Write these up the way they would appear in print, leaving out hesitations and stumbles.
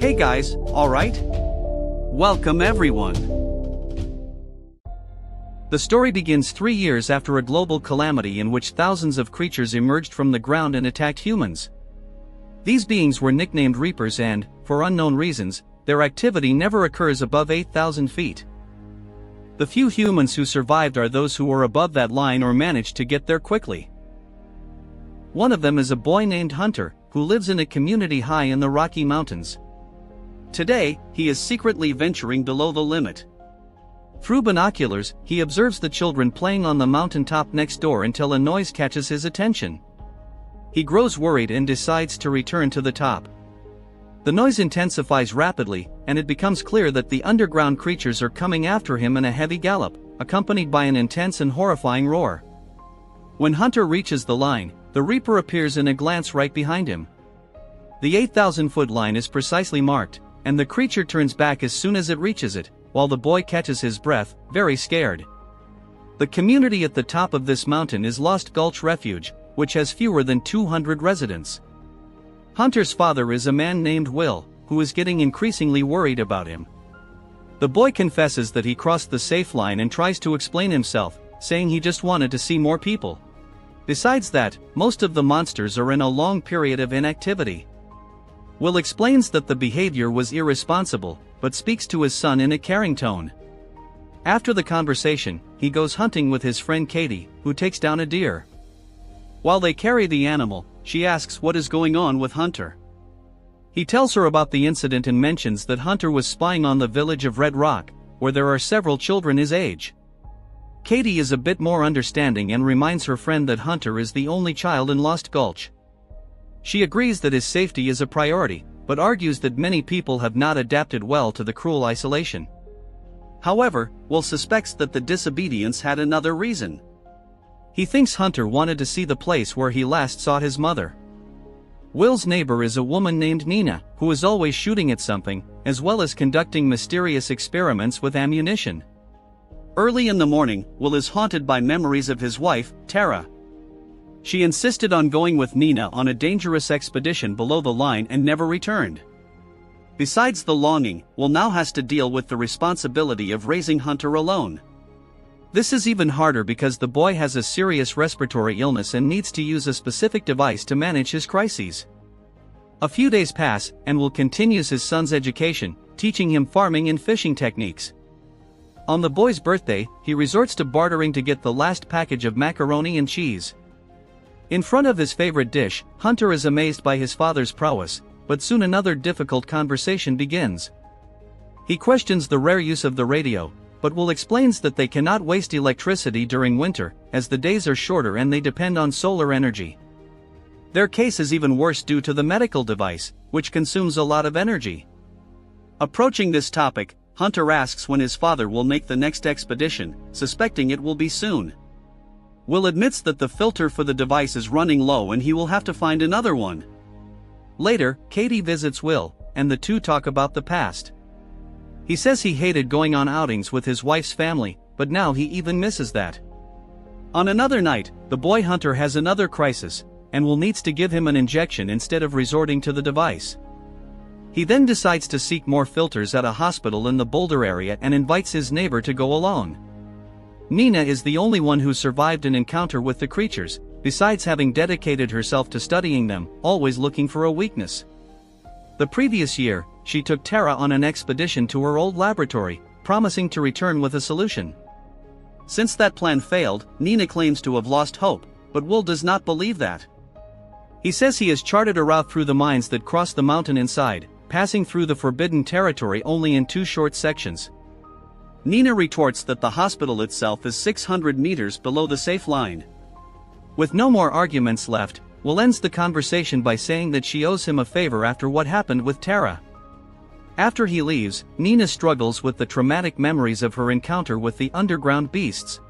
Hey guys, alright? Welcome everyone. The story begins 3 years after a global calamity in which thousands of creatures emerged from the ground and attacked humans. These beings were nicknamed Reapers and, for unknown reasons, their activity never occurs above 8,000 feet. The few humans who survived are those who were above that line or managed to get there quickly. One of them is a boy named Hunter, who lives in a community high in the Rocky Mountains. Today, he is secretly venturing below the limit. Through binoculars, he observes the children playing on the mountaintop next door until a noise catches his attention. He grows worried and decides to return to the top. The noise intensifies rapidly, and it becomes clear that the underground creatures are coming after him in a heavy gallop, accompanied by an intense and horrifying roar. When Hunter reaches the line, the Reaper appears in a glance right behind him. The 8,000-foot line is precisely marked, and the creature turns back as soon as it reaches it, while the boy catches his breath, very scared. The community at the top of this mountain is Lost Gulch Refuge, which has fewer than 200 residents. Hunter's father is a man named Will, who is getting increasingly worried about him. The boy confesses that he crossed the safe line and tries to explain himself, saying he just wanted to see more people. Besides that, most of the monsters are in a long period of inactivity. Will explains that the behavior was irresponsible, but speaks to his son in a caring tone. After the conversation, he goes hunting with his friend Katie, who takes down a deer. While they carry the animal, she asks what is going on with Hunter. He tells her about the incident and mentions that Hunter was spying on the village of Red Rock, where there are several children his age. Katie is a bit more understanding and reminds her friend that Hunter is the only child in Lost Gulch. She agrees that his safety is a priority, but argues that many people have not adapted well to the cruel isolation. However, Will suspects that the disobedience had another reason. He thinks Hunter wanted to see the place where he last saw his mother. Will's neighbor is a woman named Nina, who is always shooting at something, as well as conducting mysterious experiments with ammunition. Early in the morning, Will is haunted by memories of his wife, Tara. She insisted on going with Nina on a dangerous expedition below the line and never returned. Besides the longing, Will now has to deal with the responsibility of raising Hunter alone. This is even harder because the boy has a serious respiratory illness and needs to use a specific device to manage his crises. A few days pass, and Will continues his son's education, teaching him farming and fishing techniques. On the boy's birthday, he resorts to bartering to get the last package of macaroni and cheese. In front of his favorite dish, Hunter is amazed by his father's prowess, but soon another difficult conversation begins. He questions the rare use of the radio, but Will explains that they cannot waste electricity during winter, as the days are shorter and they depend on solar energy. Their case is even worse due to the medical device, which consumes a lot of energy. Approaching this topic, Hunter asks when his father will make the next expedition, suspecting it will be soon. Will admits that the filter for the device is running low and he will have to find another one. Later, Katie visits Will, and the two talk about the past. He says he hated going on outings with his wife's family, but now he even misses that. On another night, the boy Hunter has another crisis, and Will needs to give him an injection instead of resorting to the device. He then decides to seek more filters at a hospital in the Boulder area and invites his neighbor to go alone. Nina is the only one who survived an encounter with the creatures, besides having dedicated herself to studying them, always looking for a weakness. The previous year, she took Tara on an expedition to her old laboratory, promising to return with a solution. Since that plan failed, Nina claims to have lost hope, but Will does not believe that. He says he has charted a route through the mines that cross the mountain inside, passing through the forbidden territory only in 2 short sections. Nina retorts that the hospital itself is 600 meters below the safe line. With no more arguments left, Will ends the conversation by saying that she owes him a favor after what happened with Tara. After he leaves, Nina struggles with the traumatic memories of her encounter with the underground beasts.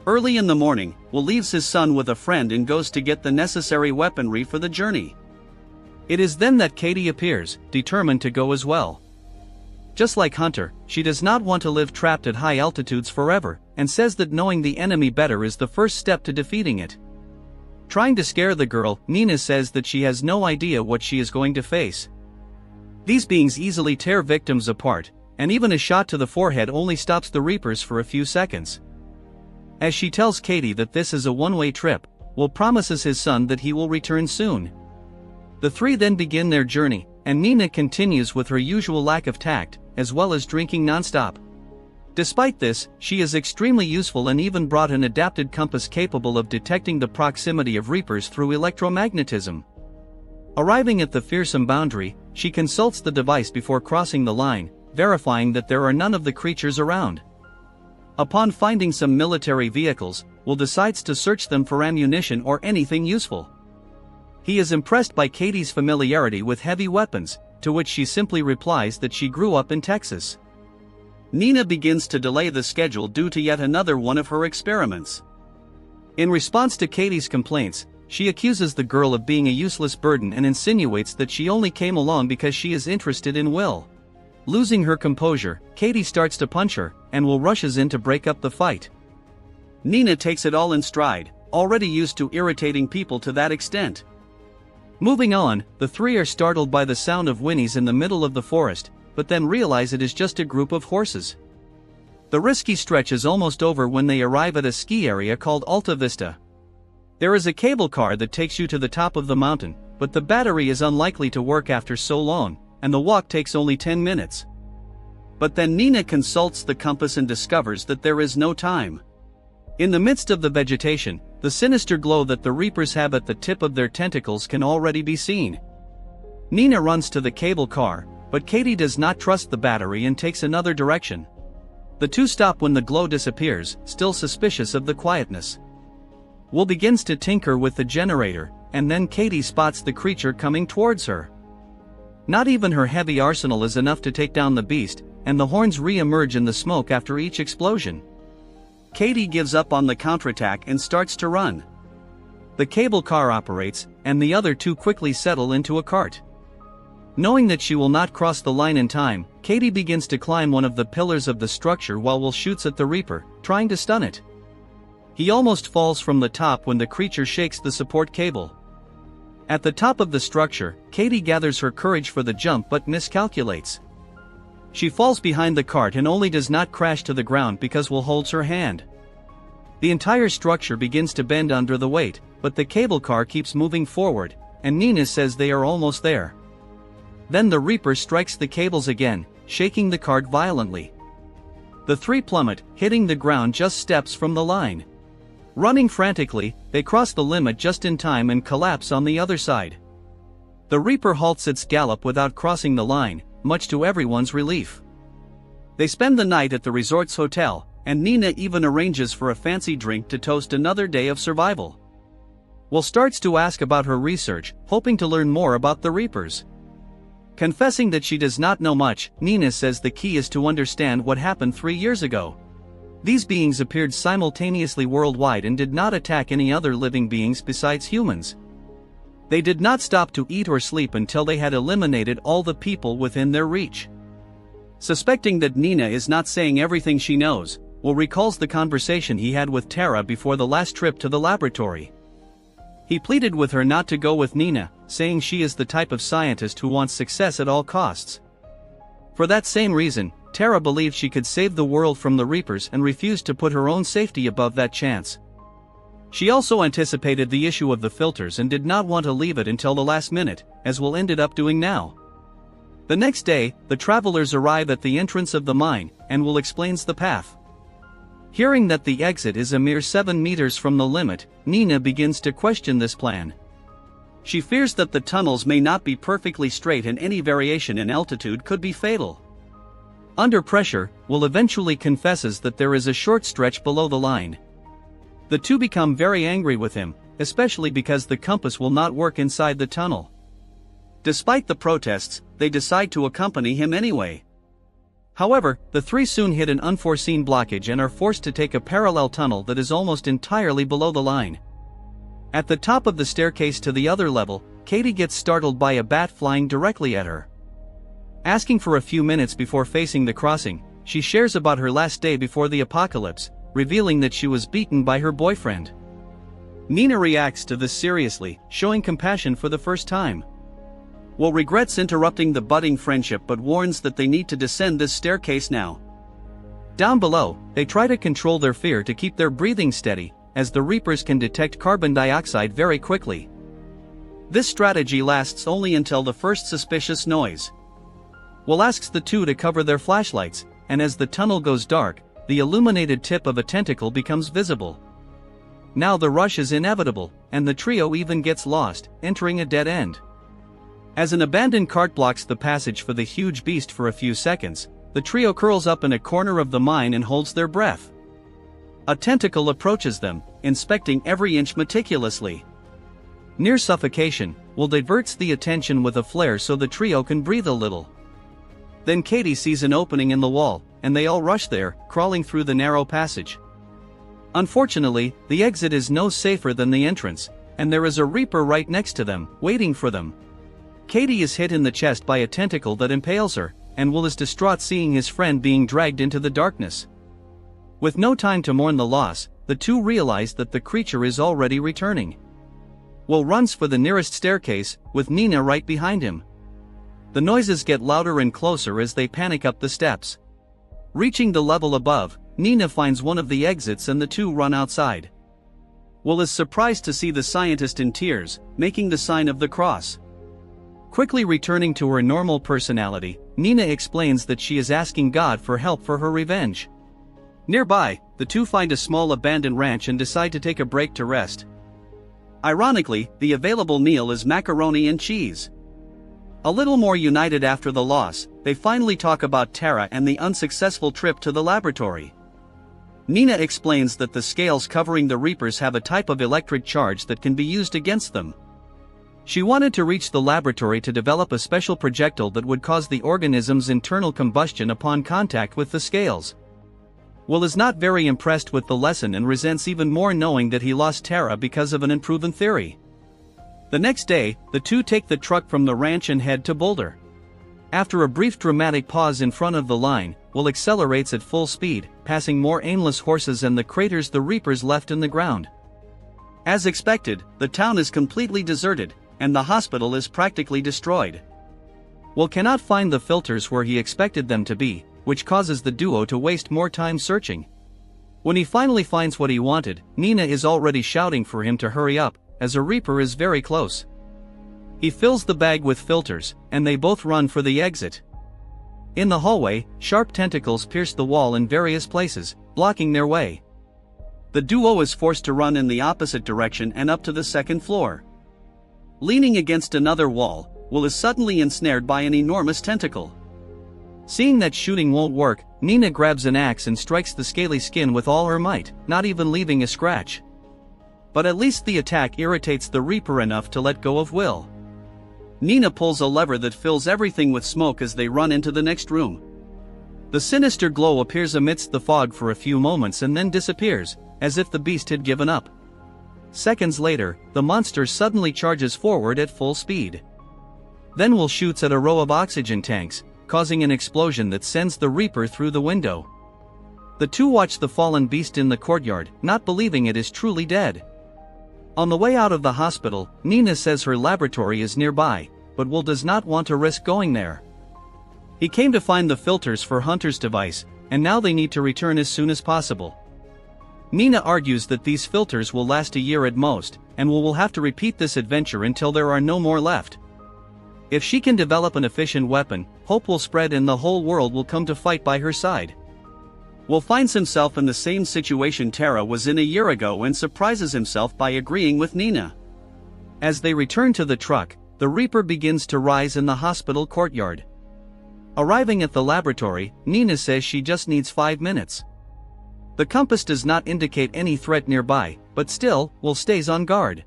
Early in the morning, Will leaves his son with a friend and goes to get the necessary weaponry for the journey. It is then that Katie appears, determined to go as well. Just like Hunter, she does not want to live trapped at high altitudes forever, and says that knowing the enemy better is the first step to defeating it. Trying to scare the girl, Nina says that she has no idea what she is going to face. These beings easily tear victims apart, and even a shot to the forehead only stops the Reapers for a few seconds. As she tells Katie that this is a one-way trip, Will promises his son that he will return soon. The three then begin their journey, and Nina continues with her usual lack of tact, as well as drinking non-stop. Despite this, she is extremely useful and even brought an adapted compass capable of detecting the proximity of Reapers through electromagnetism. Arriving at the fearsome boundary, she consults the device before crossing the line, verifying that there are none of the creatures around. Upon finding some military vehicles, Will decides to search them for ammunition or anything useful. He is impressed by Katie's familiarity with heavy weapons, to which she simply replies that she grew up in Texas. Nina begins to delay the schedule due to yet another one of her experiments. In response to Katie's complaints, she accuses the girl of being a useless burden and insinuates that she only came along because she is interested in Will. Losing her composure, Katie starts to punch her, and Will rushes in to break up the fight. Nina takes it all in stride, already used to irritating people to that extent. Moving on, the three are startled by the sound of whinnies in the middle of the forest, but then realize it is just a group of horses. The risky stretch is almost over when they arrive at a ski area called Alta Vista. There is a cable car that takes you to the top of the mountain, but the battery is unlikely to work after so long, and the walk takes only 10 minutes. But then Nina consults the compass and discovers that there is no time. In the midst of the vegetation, the sinister glow that the Reapers have at the tip of their tentacles can already be seen. Nina runs to the cable car, but Katie does not trust the battery and takes another direction. The two stop when the glow disappears, still suspicious of the quietness. Will begins to tinker with the generator, and then Katie spots the creature coming towards her. Not even her heavy arsenal is enough to take down the beast, and the horns re-emerge in the smoke after each explosion. Katie gives up on the counterattack and starts to run. The cable car operates, and the other two quickly settle into a cart. Knowing that she will not cross the line in time, Katie begins to climb one of the pillars of the structure while Will shoots at the Reaper, trying to stun it. He almost falls from the top when the creature shakes the support cable. At the top of the structure, Katie gathers her courage for the jump but miscalculates. She falls behind the cart and only does not crash to the ground because Will holds her hand. The entire structure begins to bend under the weight, but the cable car keeps moving forward, and Nina says they are almost there. Then the Reaper strikes the cables again, shaking the cart violently. The three plummet, hitting the ground just steps from the line. Running frantically, they cross the limit just in time and collapse on the other side. The Reaper halts its gallop without crossing the line, much to everyone's relief. They spend the night at the resort's hotel, and Nina even arranges for a fancy drink to toast another day of survival. Will starts to ask about her research, hoping to learn more about the Reapers. Confessing that she does not know much, Nina says the key is to understand what happened 3 years ago. These beings appeared simultaneously worldwide and did not attack any other living beings besides humans. They did not stop to eat or sleep until they had eliminated all the people within their reach. Suspecting that Nina is not saying everything she knows, Will recalls the conversation he had with Tara before the last trip to the laboratory. He pleaded with her not to go with Nina, saying she is the type of scientist who wants success at all costs. For that same reason, Tara believed she could save the world from the Reapers and refused to put her own safety above that chance. She also anticipated the issue of the filters and did not want to leave it until the last minute, as Will ended up doing now. The next day, the travelers arrive at the entrance of the mine, and Will explains the path. Hearing that the exit is a mere 7 meters from the limit, Nina begins to question this plan. She fears that the tunnels may not be perfectly straight and any variation in altitude could be fatal. Under pressure, Will eventually confesses that there is a short stretch below the line. The two become very angry with him, especially because the compass will not work inside the tunnel. Despite the protests, they decide to accompany him anyway. However, the three soon hit an unforeseen blockage and are forced to take a parallel tunnel that is almost entirely below the line. At the top of the staircase to the other level, Katie gets startled by a bat flying directly at her. Asking for a few minutes before facing the crossing, she shares about her last day before the apocalypse, revealing that she was beaten by her boyfriend. Nina reacts to this seriously, showing compassion for the first time. Will regrets interrupting the budding friendship but warns that they need to descend this staircase now. Down below, they try to control their fear to keep their breathing steady, as the Reapers can detect carbon dioxide very quickly. This strategy lasts only until the first suspicious noise. Will asks the two to cover their flashlights, and as the tunnel goes dark, the illuminated tip of a tentacle becomes visible. Now the rush is inevitable, and the trio even gets lost, entering a dead end. As an abandoned cart blocks the passage for the huge beast for a few seconds, the trio curls up in a corner of the mine and holds their breath. A tentacle approaches them, inspecting every inch meticulously. Near suffocation, Will diverts the attention with a flare so the trio can breathe a little. Then Katie sees an opening in the wall, and they all rush there, crawling through the narrow passage. Unfortunately, the exit is no safer than the entrance, and there is a Reaper right next to them, waiting for them. Katie is hit in the chest by a tentacle that impales her, and Will is distraught seeing his friend being dragged into the darkness. With no time to mourn the loss, the two realize that the creature is already returning. Will runs for the nearest staircase, with Nina right behind him. The noises get louder and closer as they panic up the steps. Reaching the level above, Nina finds one of the exits and the two run outside. Will is surprised to see the scientist in tears, making the sign of the cross. Quickly returning to her normal personality, Nina explains that she is asking God for help for her revenge. Nearby, the two find a small abandoned ranch and decide to take a break to rest. Ironically, the available meal is macaroni and cheese. A little more united after the loss, they finally talk about Tara and the unsuccessful trip to the laboratory. Nina explains that the scales covering the Reapers have a type of electric charge that can be used against them. She wanted to reach the laboratory to develop a special projectile that would cause the organism's internal combustion upon contact with the scales. Will is not very impressed with the lesson and resents even more knowing that he lost Tara because of an unproven theory. The next day, the two take the truck from the ranch and head to Boulder. After a brief dramatic pause in front of the line, Will accelerates at full speed, passing more aimless horses and the craters the Reapers left in the ground. As expected, the town is completely deserted, and the hospital is practically destroyed. Will cannot find the filters where he expected them to be, which causes the duo to waste more time searching. When he finally finds what he wanted, Nina is already shouting for him to hurry up, as a Reaper is very close. He fills the bag with filters, and they both run for the exit. In the hallway, sharp tentacles pierce the wall in various places, blocking their way. The duo is forced to run in the opposite direction and up to the second floor. Leaning against another wall, Will is suddenly ensnared by an enormous tentacle. Seeing that shooting won't work, Nina grabs an axe and strikes the scaly skin with all her might, not even leaving a scratch. But at least the attack irritates the Reaper enough to let go of Will. Nina pulls a lever that fills everything with smoke as they run into the next room. The sinister glow appears amidst the fog for a few moments and then disappears, as if the beast had given up. Seconds later, the monster suddenly charges forward at full speed. Then Will shoots at a row of oxygen tanks, causing an explosion that sends the Reaper through the window. The two watch the fallen beast in the courtyard, not believing it is truly dead. On the way out of the hospital, Nina says her laboratory is nearby, but Will does not want to risk going there. He came to find the filters for Hunter's device, and now they need to return as soon as possible. Nina argues that these filters will last a year at most, and will have to repeat this adventure until there are no more left. If she can develop an efficient weapon, hope will spread and the whole world will come to fight by her side. Will finds himself in the same situation Tara was in a year ago and surprises himself by agreeing with Nina. As they return to the truck, the Reaper begins to rise in the hospital courtyard. Arriving at the laboratory, Nina says she just needs 5 minutes. The compass does not indicate any threat nearby, but still, Will stays on guard.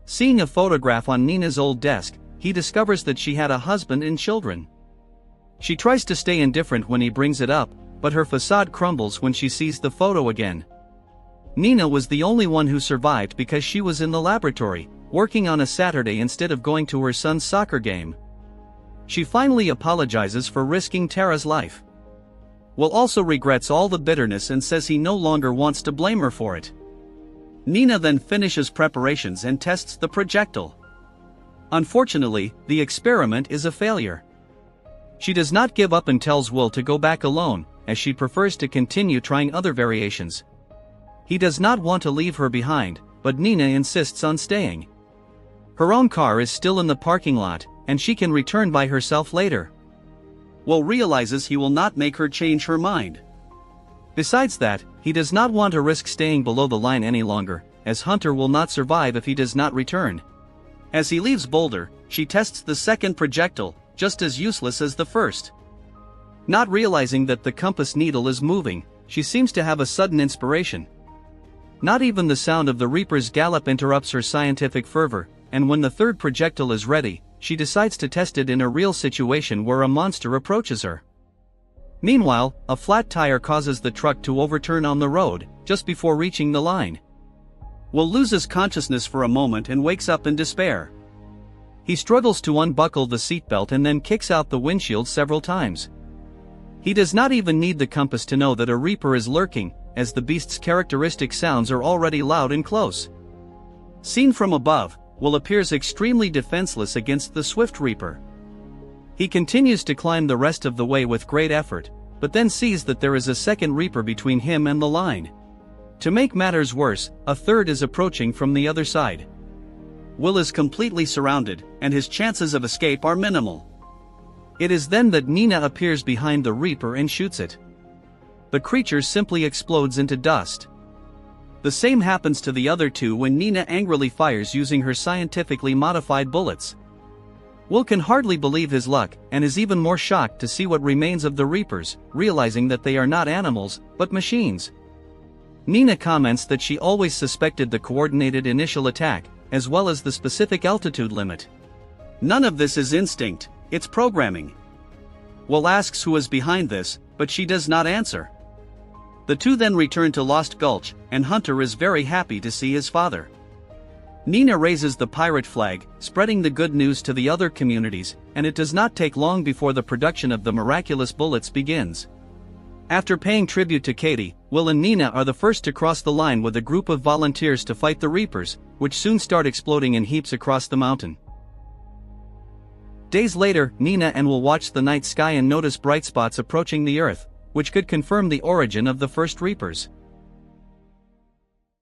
Seeing a photograph on Nina's old desk, he discovers that she had a husband and children. She tries to stay indifferent when he brings it up, but her facade crumbles when she sees the photo again. Nina was the only one who survived because she was in the laboratory, working on a Saturday instead of going to her son's soccer game. She finally apologizes for risking Tara's life. Will also regrets all the bitterness and says he no longer wants to blame her for it. Nina then finishes preparations and tests the projectile. Unfortunately, the experiment is a failure. She does not give up and tells Will to go back alone, as she prefers to continue trying other variations. He does not want to leave her behind, but Nina insists on staying. Her own car is still in the parking lot, and she can return by herself later. Will realizes he will not make her change her mind. Besides that, he does not want to risk staying below the line any longer, as Hunter will not survive if he does not return. As he leaves Boulder, she tests the second projectile, just as useless as the first. Not realizing that the compass needle is moving, she seems to have a sudden inspiration. Not even the sound of the Reaper's gallop interrupts her scientific fervor, and when the third projectile is ready, she decides to test it in a real situation where a monster approaches her. Meanwhile, a flat tire causes the truck to overturn on the road, just before reaching the line. Will loses consciousness for a moment and wakes up in despair. He struggles to unbuckle the seatbelt and then kicks out the windshield several times. He does not even need the compass to know that a Reaper is lurking, as the beast's characteristic sounds are already loud and close. Seen from above, Will appears extremely defenseless against the swift Reaper. He continues to climb the rest of the way with great effort, but then sees that there is a second Reaper between him and the line. To make matters worse, a third is approaching from the other side. Will is completely surrounded, and his chances of escape are minimal. It is then that Nina appears behind the Reaper and shoots it. The creature simply explodes into dust. The same happens to the other two when Nina angrily fires using her scientifically modified bullets. Will can hardly believe his luck, and is even more shocked to see what remains of the Reapers, realizing that they are not animals, but machines. Nina comments that she always suspected the coordinated initial attack, as well as the specific altitude limit. None of this is instinct, it's programming. Will asks who is behind this, but she does not answer. The two then return to Lost Gulch, and Hunter is very happy to see his father. Nina raises the pirate flag, spreading the good news to the other communities, and it does not take long before the production of the miraculous bullets begins. After paying tribute to Katie, Will and Nina are the first to cross the line with a group of volunteers to fight the Reapers, which soon start exploding in heaps across the mountain. Days later, Nina and Will watch the night sky and notice bright spots approaching the Earth, which could confirm the origin of the first Reapers.